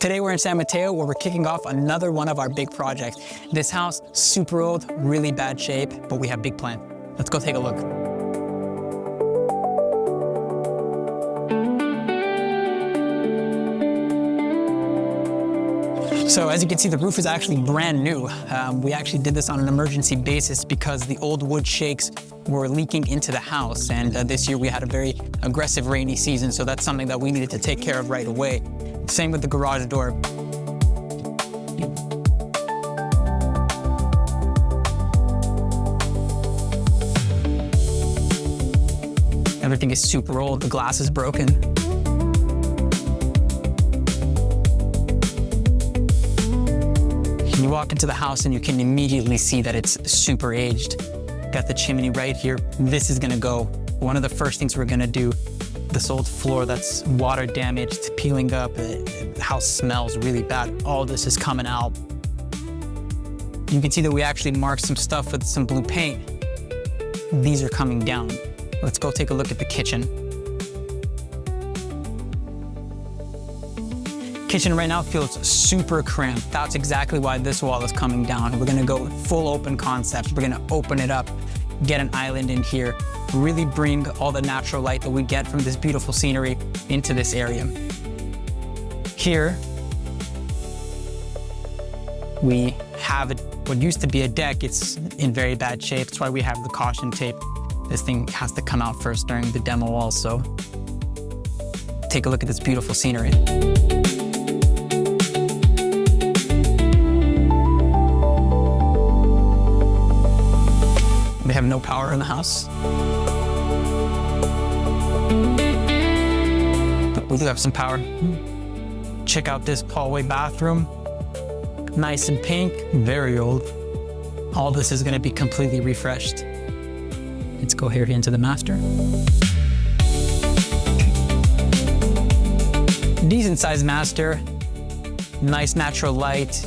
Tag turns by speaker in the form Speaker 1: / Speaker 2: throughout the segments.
Speaker 1: Today we're in San Mateo where we're kicking off another one of our big projects. This house, super old, really bad shape, but we have big plans. Let's go take a look. So as you can see, the roof is actually brand new. We actually did this on an emergency basis because the old wood shakes were leaking into the house. And this year we had a very aggressive rainy season. So that's something that we needed to take care of right away. Same with the garage door. Everything is super old. The glass is broken. You walk into the house and you can immediately see that it's super aged. Got the chimney right here. This is gonna go. One of the first things we're gonna do, this old floor that's water damaged, peeling up, the house smells really bad. All this is coming out. You can see that we actually marked some stuff with some blue paint. These are coming down. Let's go take a look at the kitchen. Kitchen right now feels super cramped. That's exactly why this wall is coming down. We're gonna go full open concept. We're gonna open it up, get an island in here, really bring all the natural light that we get from this beautiful scenery into this area. Here, we have what used to be a deck. It's in very bad shape. That's why we have the caution tape. This thing has to come out first during the demo also. Take a look at this beautiful scenery. We have no power in the house. But we do have some power. Check out this hallway bathroom. Nice and pink, very old. All this is gonna be completely refreshed. Let's go here into the master. Decent sized master. Nice natural light.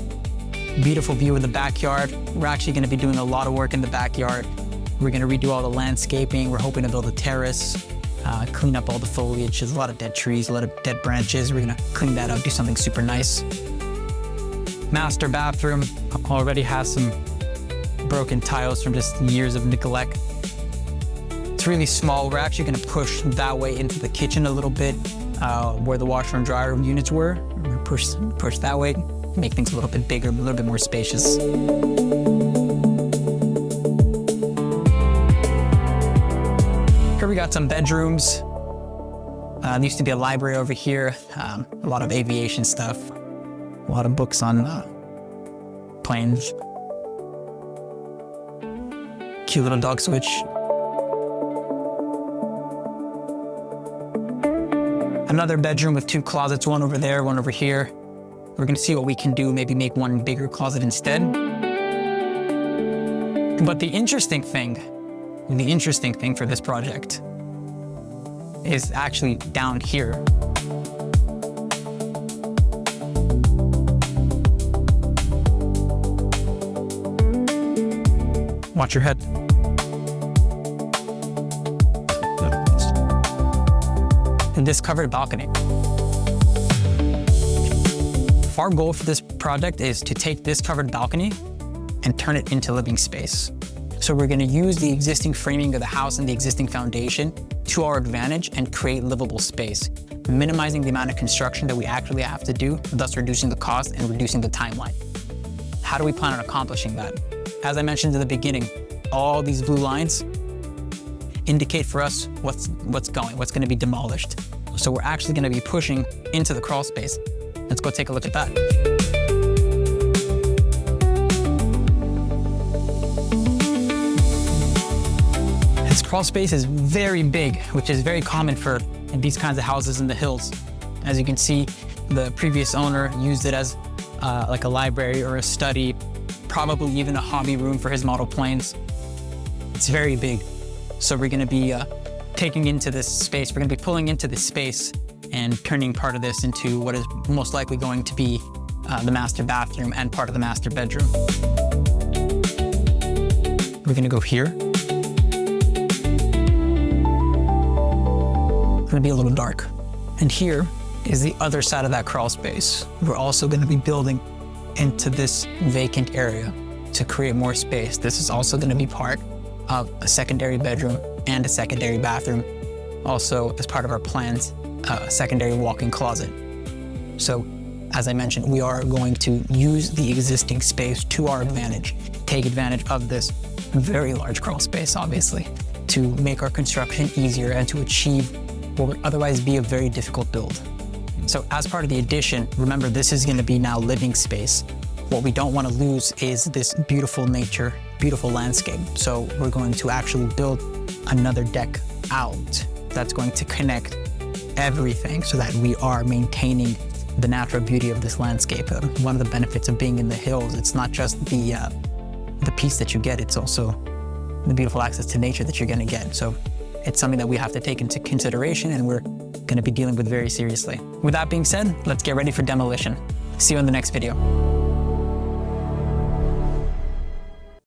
Speaker 1: Beautiful view of the backyard. We're actually gonna be doing a lot of work in the backyard. We're gonna redo all the landscaping. We're hoping to build a terrace, clean up all the foliage. There's a lot of dead trees, a lot of dead branches. We're gonna clean that up, do something super nice. Master bathroom already has some broken tiles from just years of neglect. It's really small. We're actually gonna push that way into the kitchen a little bit, where the washer and dryer units were. We're gonna push that way, make things a little bit bigger, a little bit more spacious. Here we got some bedrooms. There used to be a library over here, a lot of aviation stuff, a lot of books on planes. Cute little dog switch. Another bedroom with two closets, one over there, one over here. We're gonna see what we can do, maybe make one bigger closet instead. But the interesting thing for this project is actually down here. Watch your head. And this covered balcony. Our goal for this project is to take this covered balcony and turn it into living space. So we're gonna use the existing framing of the house and the existing foundation to our advantage and create livable space, minimizing the amount of construction that we actually have to do, thus reducing the cost and reducing the timeline. How do we plan on accomplishing that? As I mentioned in the beginning, all these blue lines indicate for us what's gonna be demolished. So we're actually gonna be pushing into the crawl space. Let's go take a look at that. This crawl space is very big, which is very common for these kinds of houses in the hills. As you can see, the previous owner used it as like a library or a study, probably even a hobby room for his model planes. It's very big. So we're gonna be taking into this space, we're gonna be pulling into this space and turning part of this into what is most likely going to be the master bathroom and part of the master bedroom. We're gonna go here. It's gonna be a little dark. And here, is the other side of that crawl space. We're also going to be building into this vacant area to create more space. This is also going to be part of a secondary bedroom and a secondary bathroom. Also, as part of our plans, a secondary walk-in closet. So, as I mentioned, we are going to use the existing space to our advantage, take advantage of this very large crawl space, obviously, to make our construction easier and to achieve what would otherwise be a very difficult build. So as part of the addition, remember this is going to be now living space. What we don't want to lose is this beautiful nature, beautiful landscape. So we're going to actually build another deck out that's going to connect everything so that we are maintaining the natural beauty of this landscape. One of the benefits of being in the hills, it's not just the peace that you get, it's also the beautiful access to nature that you're going to get. So it's something that we have to take into consideration and we're going to be dealing with very seriously. With that being said, let's get ready for demolition. See you in the next video.